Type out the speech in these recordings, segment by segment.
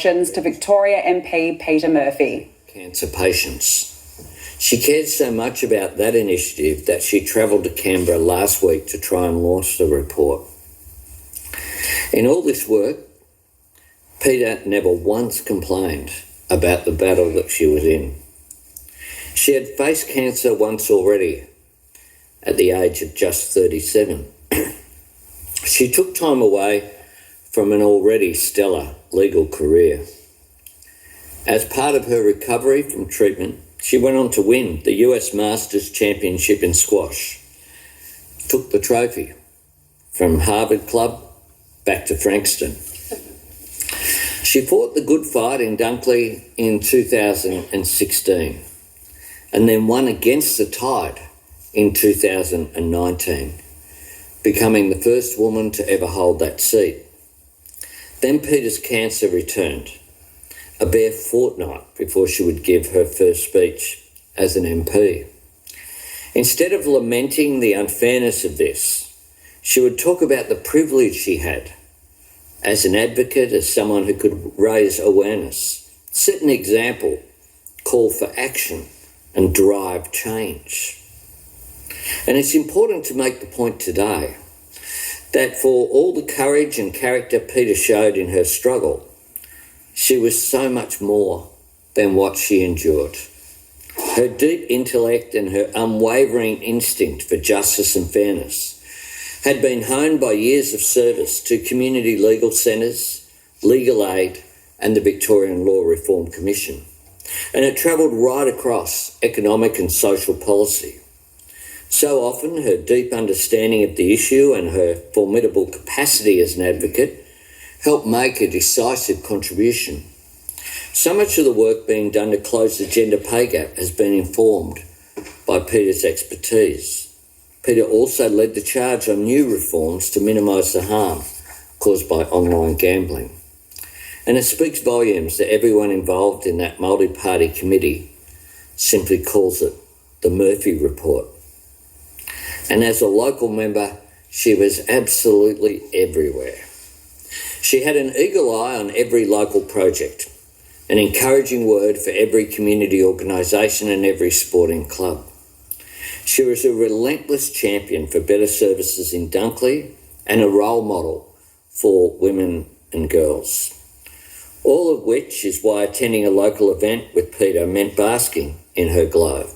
To Victoria MP Peter Murphy. Cancer patients. She cared so much about that initiative that she travelled to Canberra last week to try and launch the report. In all this work, Peter never once complained about the battle that she was in. She had faced cancer once already at the age of just 37. She took time away from an already stellar legal career. As part of her recovery from treatment, she went on to win the US Masters Championship in squash, took the trophy from Harvard Club back to Frankston. She fought the good fight in Dunkley in 2016 and then won against the tide in 2019, becoming the first woman to ever hold that seat. Then Peter's cancer returned, a bare fortnight before she would give her first speech as an MP. Instead of lamenting the unfairness of this, she would talk about the privilege she had as an advocate, as someone who could raise awareness, set an example, call for action, and drive change. And it's important to make the point today that for all the courage and character Peter showed in her struggle, she was so much more than what she endured. Her deep intellect and her unwavering instinct for justice and fairness had been honed by years of service to community legal centres, legal aid and the Victorian Law Reform Commission. And it travelled right across economic and social policy. So often, her deep understanding of the issue and her formidable capacity as an advocate helped make a decisive contribution. So much of the work being done to close the gender pay gap has been informed by Peter's expertise. Peter also led the charge on new reforms to minimise the harm caused by online gambling. And it speaks volumes that everyone involved in that multi-party committee simply calls it the Murphy Report. And as a local member, she was absolutely everywhere. She had an eagle eye on every local project, an encouraging word for every community organisation and every sporting club. She was a relentless champion for better services in Dunkley and a role model for women and girls. All of which is why attending a local event with Peter meant basking in her glow.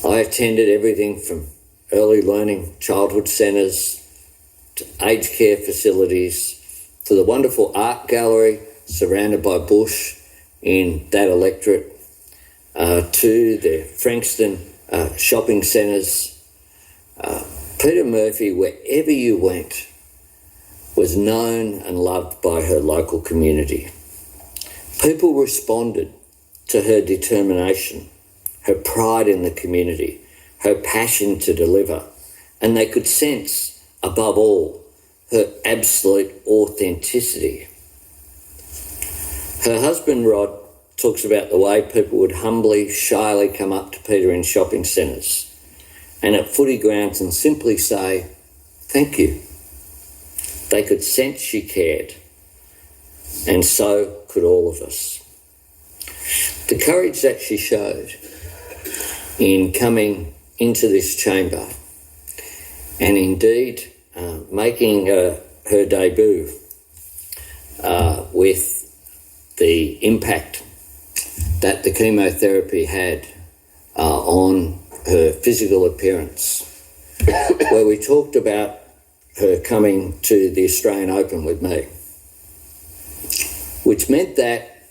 I attended everything from early learning childhood centres to aged care facilities to the wonderful art gallery surrounded by bush in that electorate to the Frankston shopping centres. Peter Murphy, wherever you went, was known and loved by her local community. People responded to her determination, her pride in the community, her passion to deliver, and they could sense, above all, her absolute authenticity. Her husband, Rod, talks about the way people would humbly, shyly come up to Peter in shopping centres and at footy grounds and simply say, "Thank you." They could sense she cared, and so could all of us. The courage that she showed in coming into this chamber and indeed making her debut with the impact that the chemotherapy had on her physical appearance, where we talked about her coming to the Australian Open with me, which meant that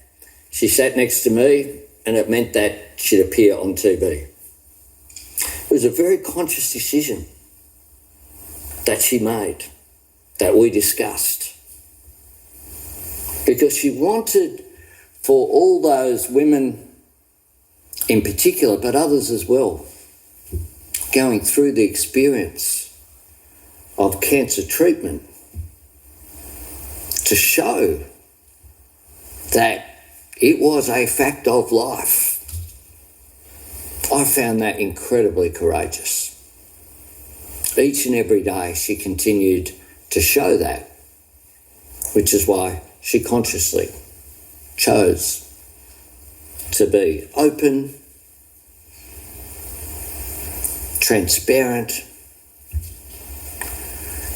she sat next to me and it meant that she'd appear on TV. It was a very conscious decision that she made, that we discussed, because she wanted for all those women in particular, but others as well, going through the experience of cancer treatment, to show that it was a fact of life. I found that incredibly courageous. Each and every day she continued to show that, which is why she consciously chose to be open, transparent,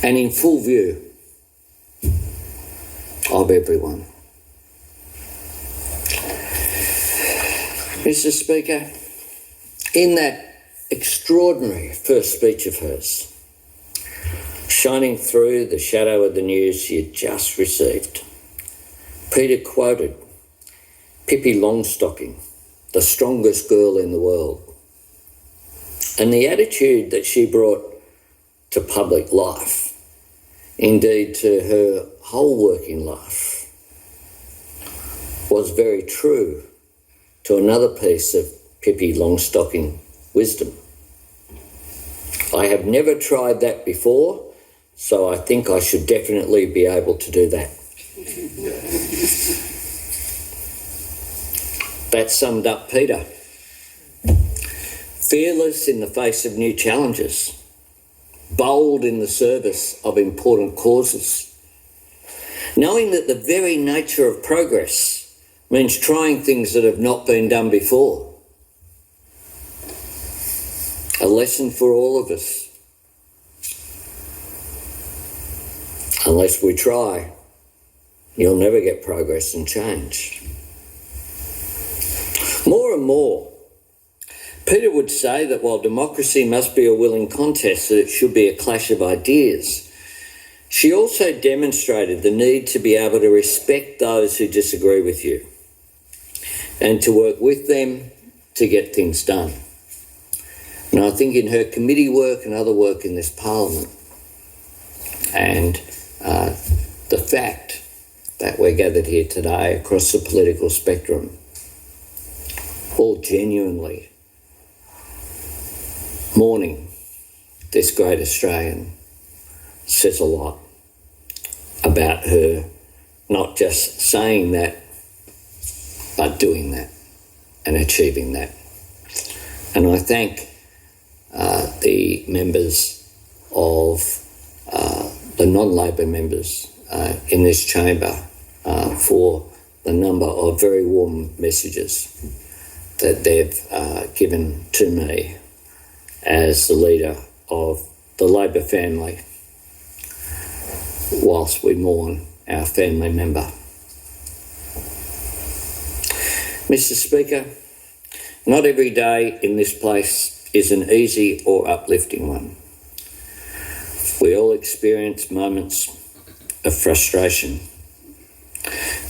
and in full view of everyone. Mr. Speaker, in that extraordinary first speech of hers, shining through the shadow of the news she had just received, Peter quoted Pippi Longstocking, the strongest girl in the world, and the attitude that she brought to public life, indeed to her whole working life, was very true to another piece of Pippi Longstocking wisdom. I have never tried that before, so I think I should definitely be able to do that. That summed up Peter. Fearless in the face of new challenges, bold in the service of important causes, knowing that the very nature of progress means trying things that have not been done before. A lesson for all of us. Unless we try, you'll never get progress and change. More and more, Peter would say that while democracy must be a willing contest, that it should be a clash of ideas, she also demonstrated the need to be able to respect those who disagree with you and to work with them to get things done. And I think in her committee work and other work in this Parliament, and the fact that we're gathered here today across the political spectrum, all genuinely mourning this great Australian, says a lot about her not just saying that, but doing that and achieving that. And I thank the members of the non-Labor members in this chamber for the number of very warm messages that they've given to me as the leader of the Labor family whilst we mourn our family member. Mr. Speaker, not every day in this place is an easy or uplifting one. We all experience moments of frustration.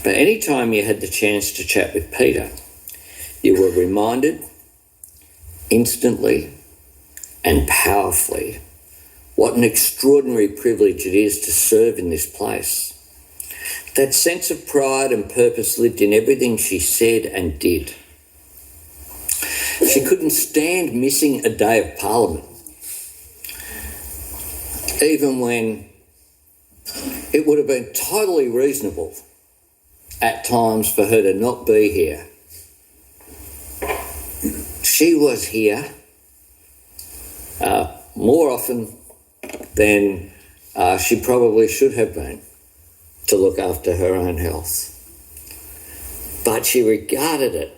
But any time you had the chance to chat with Peter, you were reminded instantly and powerfully what an extraordinary privilege it is to serve in this place. That sense of pride and purpose lived in everything she said and did. She couldn't stand missing a day of Parliament, even when it would have been totally reasonable at times for her to not be here. She was here more often than she probably should have been to look after her own health. But she regarded it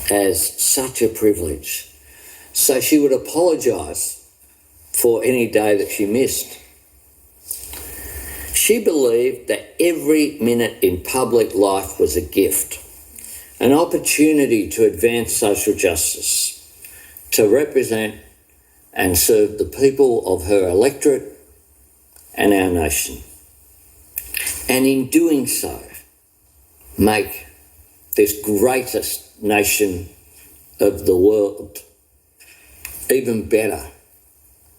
as such a privilege. So she would apologise for any day that she missed. She believed that every minute in public life was a gift, an opportunity to advance social justice, to represent and serve the people of her electorate and our nation. And in doing so, make this greatest nation of the world even better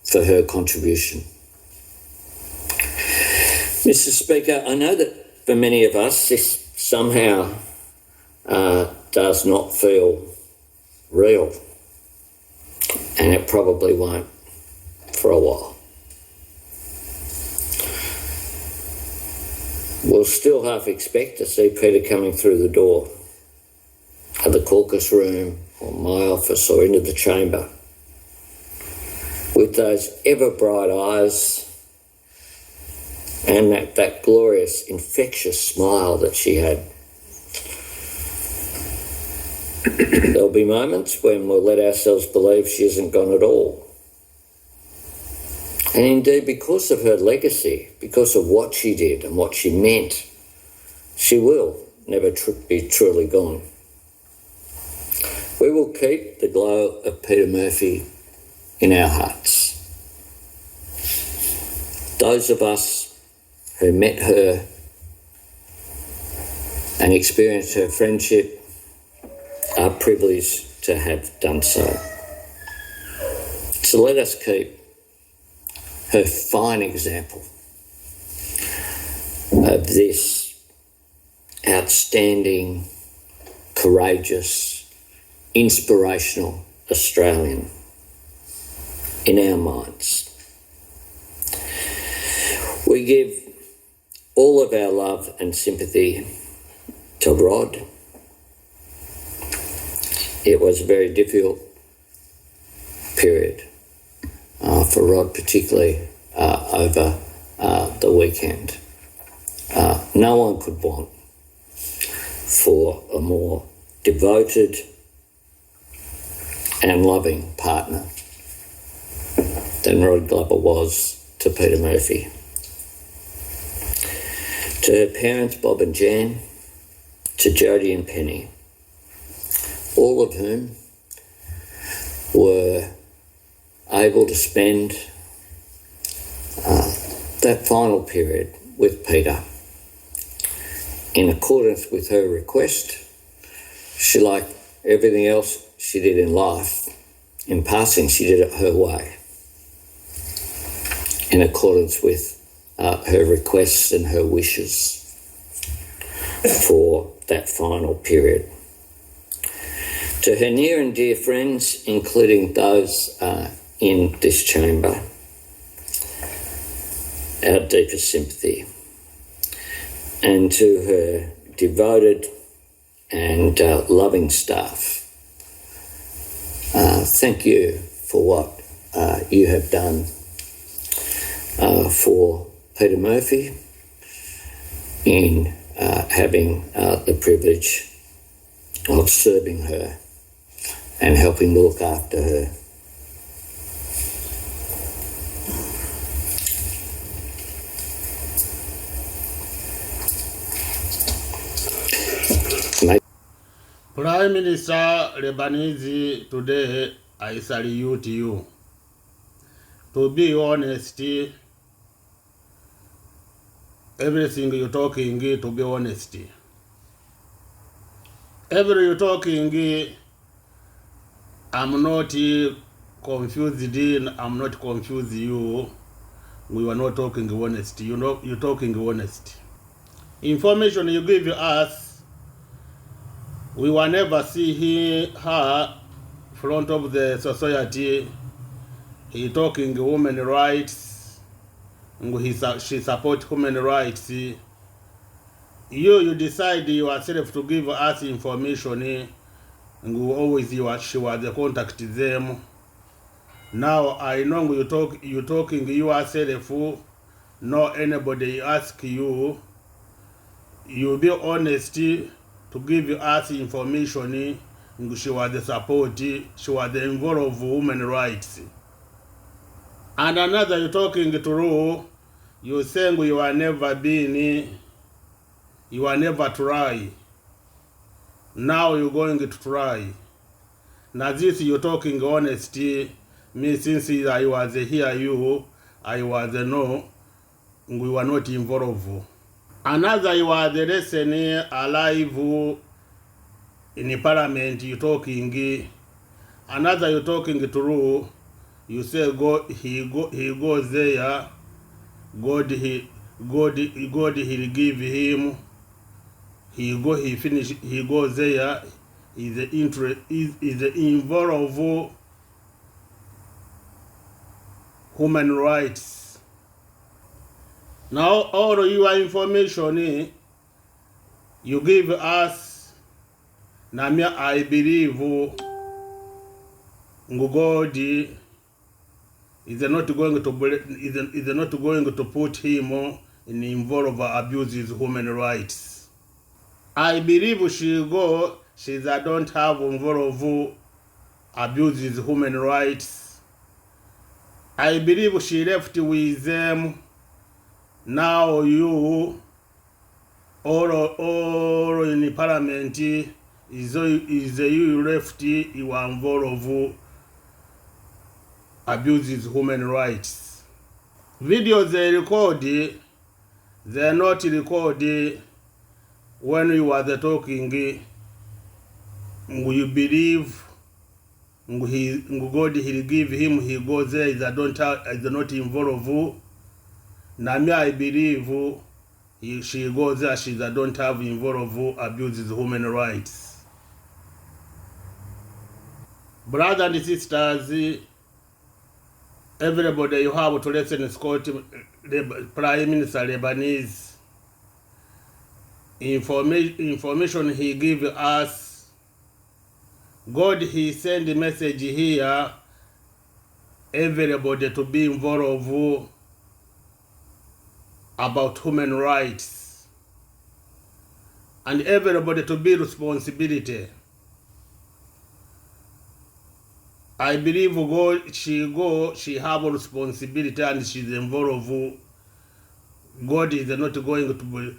for her contribution. Mr. Speaker, I know that for many of us this somehow does not feel real, and it probably won't for a while. We'll still half expect to see Peter coming through the door of the caucus room or my office or into the chamber with those ever bright eyes and that glorious, infectious smile that she had. There'll be moments when we'll let ourselves believe she isn't gone at all. And indeed, because of her legacy, because of what she did and what she meant, she will never be truly gone. We will keep the glow of Peter Murphy in our hearts. Those of us who met her and experienced her friendship are privileged to have done so. So let us keep her fine example of this outstanding, courageous, inspirational Australian in our minds. We give all of our love and sympathy to Rod. It was a very difficult period for Rod, particularly over the weekend. No one could want for a more devoted and loving partner than Rod Glover was to Peter Murphy. To her parents, Bob and Jan, to Jodie and Penny, all of whom were able to spend that final period with Peter in accordance with her request. She, like everything else she did in life, in passing, she did it her way, in accordance with her requests and her wishes for that final period. To her near and dear friends, including those in this chamber, our deepest sympathy. And to her devoted and loving staff, thank you for what you have done for Peter Murphy in having the privilege of serving her and helping look after her. Prime Minister Lebanese, today I salute you. To be honest, everything you're talking, to be honest. Every you're talking, I'm not confused, I'm not confused you. We were not talking honest. You know, you're talking honest. Information you give us, we will never see her front of the society. He talking women rights. She support human rights. You decide yourself to give us information. And we always she was contact them. Now I know you talking yourself. No anybody ask you. You be honest to give us information. She was the support, she was the involved women rights. And another you talking through, you saying you are never been, you are never try. Now you're going to try. Now this you talking honesty, me since I was here I was no, we were not involved. Another you are the lesson alive in parliament you talking. Another you talking through, you say he goes there, God he'll give him, he finish, he goes there, is the involved human rights. Now all your information you give us, now me I believe God is not going to put him in involve abuses human rights. I believe she don't have involve abuses human rights. I believe she left with them. Now you all in parliament is you left you are involved abuses human rights. Videos they record, they are not recorded when you was talking. You believe God will give him, he goes there, is not involved. Now me I believe she goes there, she don't have involved abuses human rights. Brothers and sisters, everybody you have to listen Scott, Prime Minister Lebanese, information he give us. God he send the message here, everybody to be involved about human rights, and everybody to be responsibility. I believe she have a responsibility and she's involved. God is not going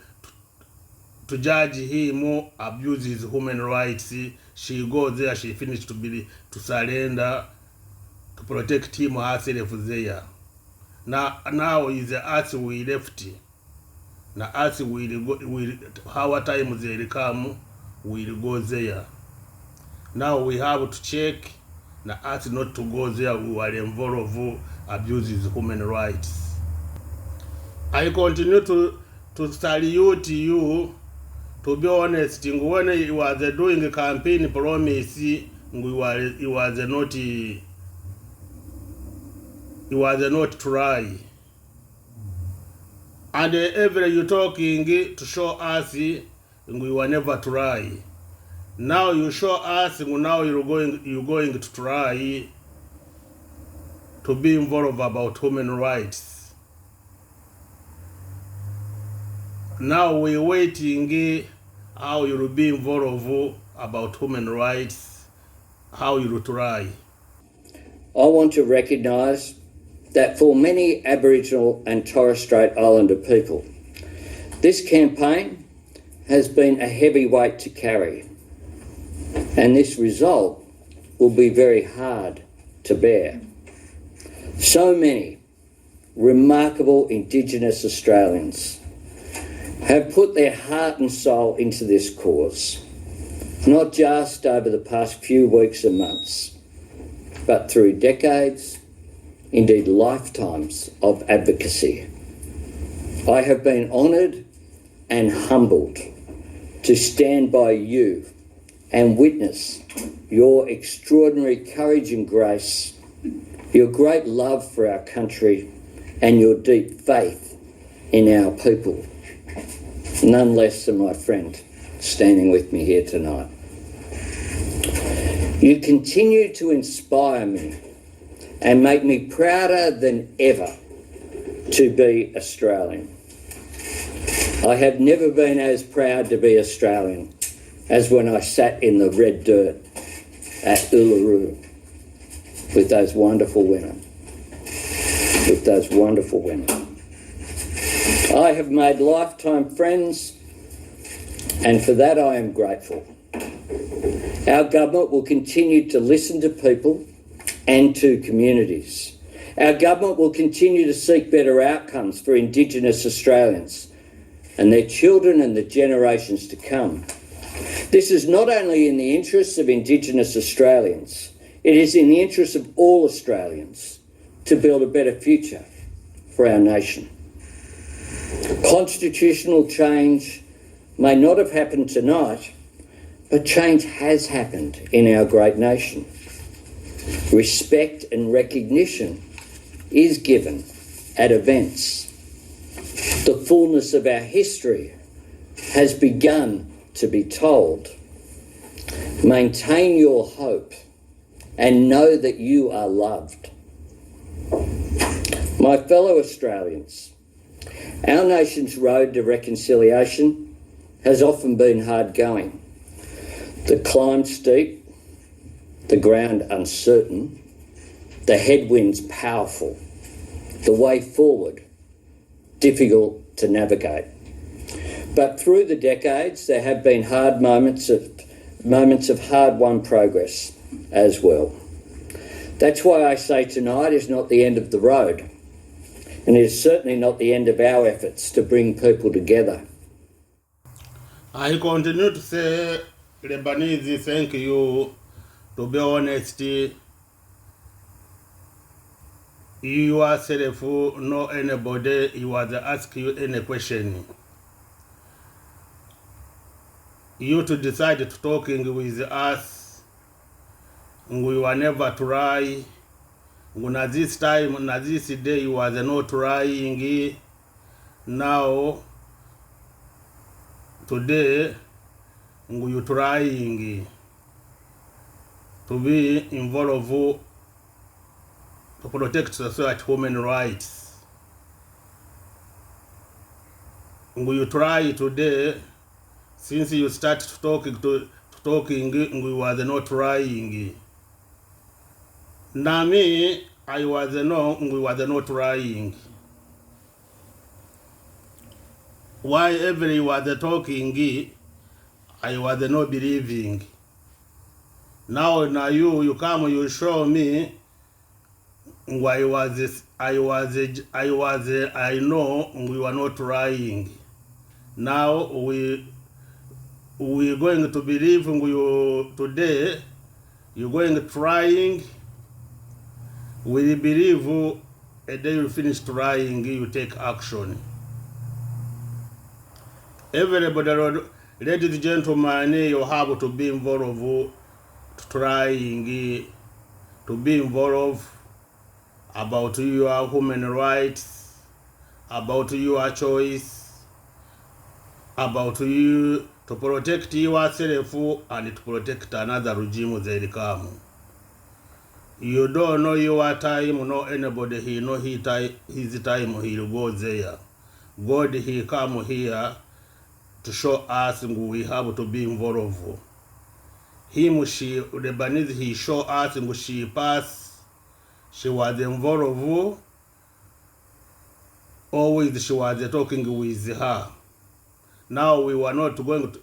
to judge him abuses human rights. She goes there, she finished to surrender, to protect him herself there. Now is the earth we left. Now earth will our time they come, we'll go there. Now we have to check the earth not to go there who are involved abuses human rights. I continue to salute you. To be honest, when he was doing a campaign promise, he was not try. And every you talking to show us, we were never try. Now you show us, now you're going to try to be involved about human rights. Now we're waiting how you will be involved about human rights, how you will try. I want to recognise that for many Aboriginal and Torres Strait Islander people, this campaign has been a heavy weight to carry, and this result will be very hard to bear. So many remarkable Indigenous Australians have put their heart and soul into this cause, not just over the past few weeks and months, but through decades, indeed lifetimes of advocacy. I have been honoured and humbled to stand by you and witness your extraordinary courage and grace, your great love for our country, and your deep faith in our people. None less than my friend standing with me here tonight. You continue to inspire me and make me prouder than ever to be Australian. I have never been as proud to be Australian as when I sat in the red dirt at Uluru with those wonderful women. I have made lifetime friends, and for that I am grateful. Our government will continue to listen to people and to communities. Our government will continue to seek better outcomes for Indigenous Australians and their children and the generations to come. This is not only in the interests of Indigenous Australians, it is in the interests of all Australians to build a better future for our nation. Constitutional change may not have happened tonight, but change has happened in our great nation. Respect and recognition is given at events. The fullness of our history has begun to be told. Maintain your hope and know that you are loved. My fellow Australians, Our nation's road to reconciliation has often been hard going. The climb steep, the ground uncertain, the headwinds powerful, the way forward difficult to navigate. But through the decades, there have been hard moments of hard-won progress as well. That's why I say tonight is not the end of the road, and it is certainly not the end of our efforts to bring people together. I continue to say, Lebanese, thank you. To be honest, you yourself know anybody, you was ask you any question. You to decide to talking with us, we were never try. When this time, na this day, you was not trying. Now, today, we trying to be involved to protect society human rights. We try today, since you start talking, we was not trying. Now me, we was not trying. Why every was talking, I was not believing. Now you come, you show me. I know we were not trying. Now we're going to believe you today. You're going trying. We believe a day you finish trying, you take action. Everybody, ladies and gentlemen, you have to be involved, trying to be involved about your human rights, about your choice, about you to protect yourself and to protect another regime that come. You don't know your time, no anybody, he know his time, he'll go there. God, he come here to show us we have to be involved. Him, she, Lebanese, he show us she pass, she was involved, always she was talking with her. Now we were not going to